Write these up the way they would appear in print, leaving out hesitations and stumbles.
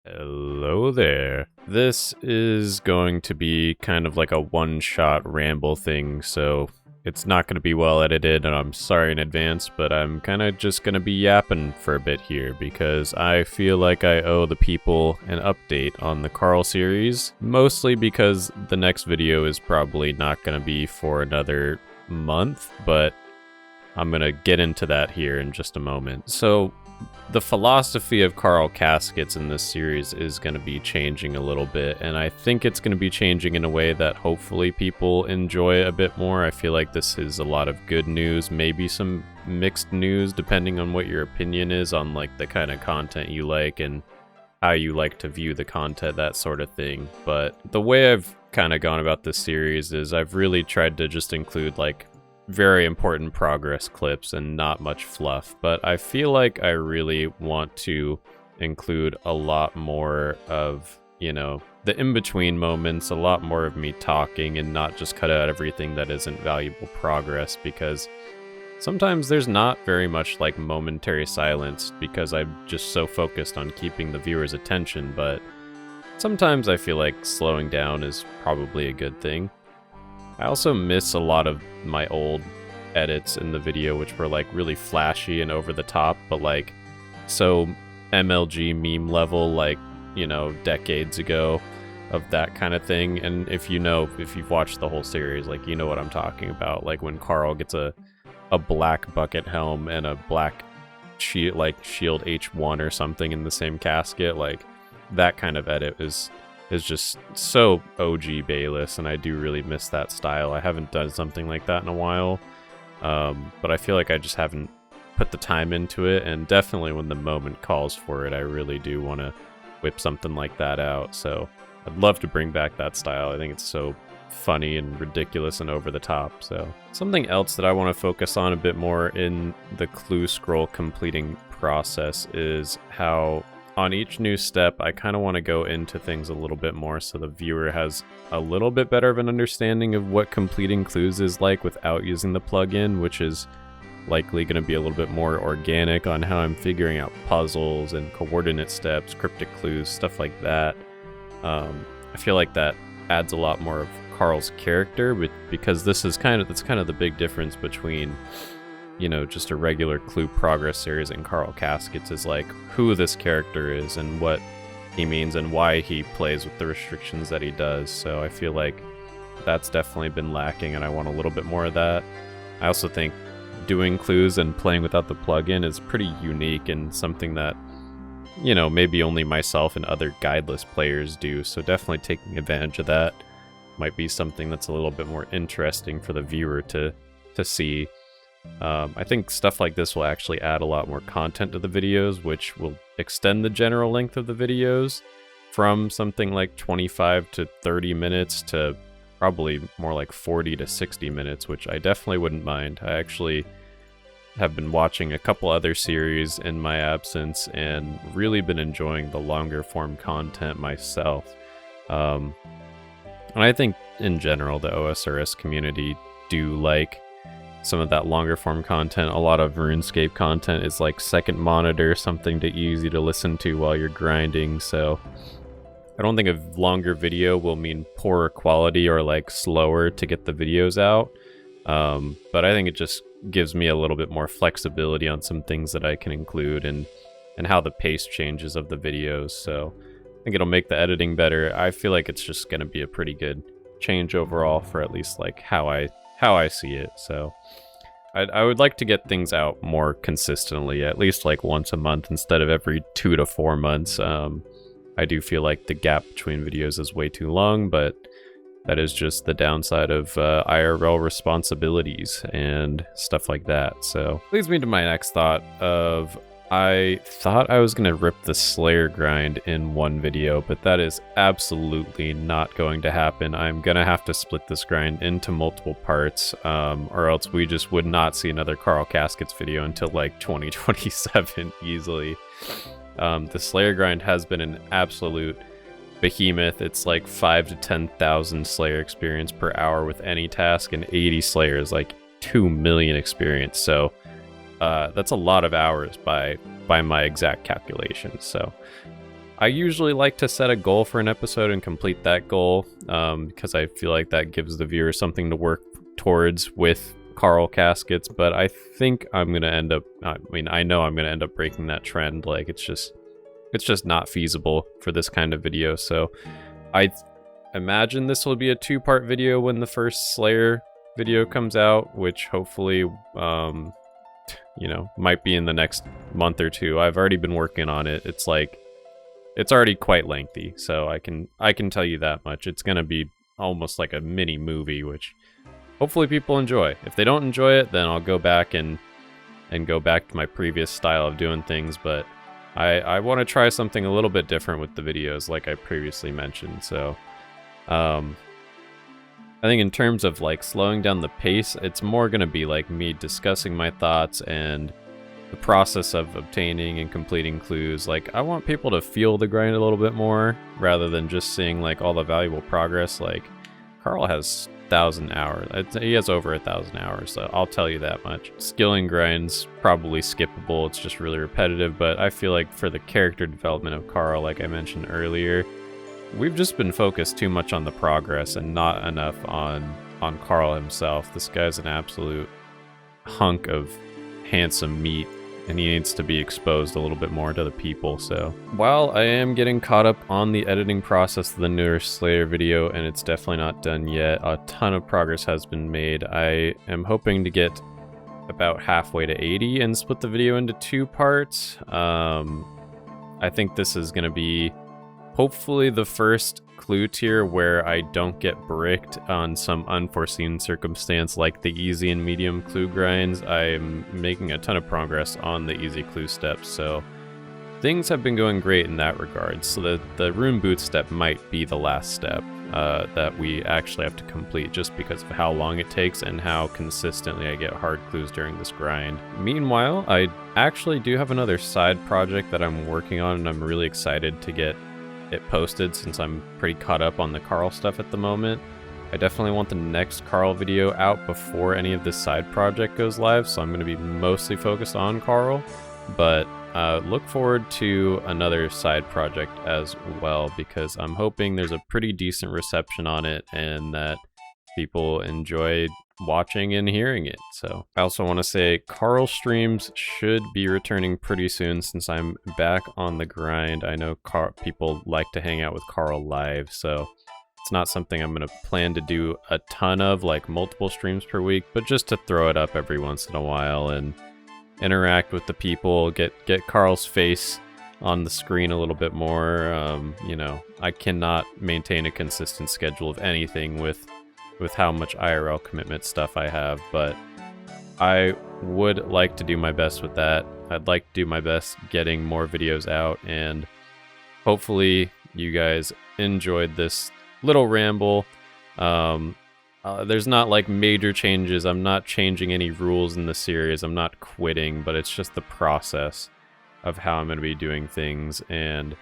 Hello there. This is going to be kind of like a one-shot ramble thing, so it's not going to be well edited, and I'm sorry in advance, but I'm kind of just going to be yapping for a bit here because I feel like I owe the people an update on the Carl series, mostly because the next video is probably not going to be for another month, but I'm going to get into that here in just a moment. So, the philosophy of Carl Caskets in this series is going to be changing a little bit, and I think it's going to be changing in a way that hopefully people enjoy a bit more. I feel like this is a lot of good news, maybe some mixed news, depending on what your opinion is on like the kind of content you like and how you like to view the content, that sort of thing. But the way I've kind of gone about this series is I've really tried to just include like very important progress clips and not much fluff, but I feel like I really want to include a lot more of, you know, the in-between moments, a lot more of me talking and not just cut out everything that isn't valuable progress, because sometimes there's not very much like momentary silence because I'm just so focused on keeping the viewer's attention, but sometimes I feel like slowing down is probably a good thing. I also miss a lot of my old edits in the video, which were like really flashy and over the top, but like so MLG meme level, like, you know, decades ago of that kind of thing. And if you've watched the whole series, like, you know what I'm talking about, like when Carl gets a black bucket helm and a black shield H1 or something in the same casket, like that kind of edit is just so OG Bayless, and I do really miss that style. I haven't done something like that in a while, but I feel like I just haven't put the time into it, and definitely when the moment calls for it, I really do want to whip something like that out. So I'd love to bring back that style. I think it's so funny and ridiculous and over the top. So something else that I want to focus on a bit more in the clue scroll completing process is how on each new step, I kind of want to go into things a little bit more so the viewer has a little bit better of an understanding of what completing clues is like without using the plugin, which is likely going to be a little bit more organic on how I'm figuring out puzzles and coordinate steps, cryptic clues, stuff like that. I feel like that adds a lot more of Carl's character, but because that's kind of the big difference between, you know, just a regular clue progress series and Carl Caskets is like who this character is and what he means and why he plays with the restrictions that he does. So I feel like that's definitely been lacking, and I want a little bit more of that. I also think doing clues and playing without the plugin is pretty unique and something that, you know, maybe only myself and other guideless players do. So definitely taking advantage of that might be something that's a little bit more interesting for the viewer to see. I think stuff like this will actually add a lot more content to the videos, which will extend the general length of the videos from something like 25 to 30 minutes to probably more like 40 to 60 minutes, which I definitely wouldn't mind. I actually have been watching a couple other series in my absence and really been enjoying the longer form content myself. And I think in general the OSRS community do like some of that longer form content. A lot of RuneScape content is like second monitor, something easy to listen to while you're grinding. So I don't think a longer video will mean poorer quality or like slower to get the videos out. But I think it just gives me a little bit more flexibility on some things that I can include and how the pace changes of the videos. So I think it'll make the editing better. I feel like it's just going to be a pretty good change overall for at least like how I see it. So I would like to get things out more consistently, at least like once a month instead of every 2 to 4 months. I do feel like the gap between videos is way too long, but that is just the downside of IRL responsibilities and stuff like that. So leads me to my next thought of, I thought I was going to rip the Slayer grind in one video, but that is absolutely not going to happen. I'm going to have to split this grind into multiple parts, or else we just would not see another Carl Caskets video until like 2027 easily. The Slayer grind has been an absolute behemoth. It's like 5,000 to 10,000 Slayer experience per hour with any task, and 80 Slayers, like 2 million experience. So that's a lot of hours by my exact calculations. So I usually like to set a goal for an episode and complete that goal, because I feel like that gives the viewer something to work towards with Carl Caskets, but I think I'm gonna end up, I know I'm gonna end up breaking that trend. Like, it's just not feasible for this kind of video. So I imagine this will be a 2-part video when the first Slayer video comes out, which hopefully, you know, might be in the next month or 2. I've already been working on it. It's like, it's already quite lengthy, so I can tell you that much. It's gonna be almost like a mini movie, which hopefully people enjoy. If they don't enjoy it, then I'll go back and go back to my previous style of doing things, but I want to try something a little bit different with the videos, like I previously mentioned. So I think in terms of like slowing down the pace, it's more gonna be like me discussing my thoughts and the process of obtaining and completing clues. Like, I want people to feel the grind a little bit more rather than just seeing like all the valuable progress. Like, Carl has 1,000 hours. He has over 1,000 hours, so I'll tell you that much. Skilling grind's probably skippable. It's just really repetitive, but I feel like for the character development of Carl, like I mentioned earlier, we've just been focused too much on the progress and not enough on Carl himself. This guy's an absolute hunk of handsome meat, and he needs to be exposed a little bit more to the people. So while I am getting caught up on the editing process of the newer Slayer video, and it's definitely not done yet, a ton of progress has been made. I am hoping to get about halfway to 80 and split the video into 2 parts. I think this is going to be hopefully the first clue tier where I don't get bricked on some unforeseen circumstance like the easy and medium clue grinds. I'm making a ton of progress on the easy clue steps, so things have been going great in that regard. So the rune boot step might be the last step that we actually have to complete, just because of how long it takes and how consistently I get hard clues during this grind. Meanwhile, I actually do have another side project that I'm working on, and I'm really excited to get it posted since I'm pretty caught up on the Carl stuff at the moment. I definitely want the next Carl video out before any of this side project goes live, so I'm going to be mostly focused on Carl, but look forward to another side project as well, because I'm hoping there's a pretty decent reception on it and that people enjoy watching and hearing it. So I also want to say Carl streams should be returning pretty soon since I'm back on the grind. I know people like to hang out with Carl live, so it's not something I'm going to plan to do a ton of, like multiple streams per week, but just to throw it up every once in a while and interact with the people, get Carl's face on the screen a little bit more. You know, I cannot maintain a consistent schedule of anything with how much IRL commitment stuff I have, but I would like to do my best with that. I'd like to do my best getting more videos out, and hopefully you guys enjoyed this little ramble. There's not like major changes. I'm not changing any rules in the series. I'm not quitting, but it's just the process of how I'm going to be doing things and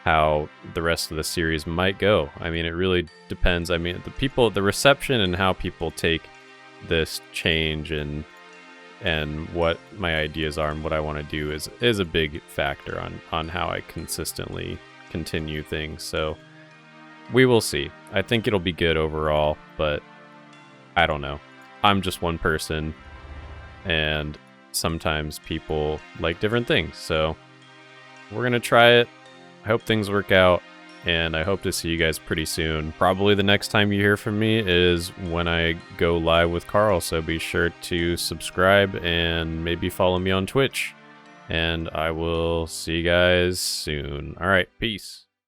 how the rest of the series might go. I mean, it really depends. I mean, the reception and how people take this change and what my ideas are and what I want to do is a big factor on how I consistently continue things. So we will see. I think it'll be good overall, but I don't know. I'm just one person, and sometimes people like different things. So we're gonna try it. I hope things work out, and I hope to see you guys pretty soon. Probably the next time you hear from me is when I go live with Carl, so be sure to subscribe and maybe follow me on Twitch. And I will see you guys soon. All right, peace.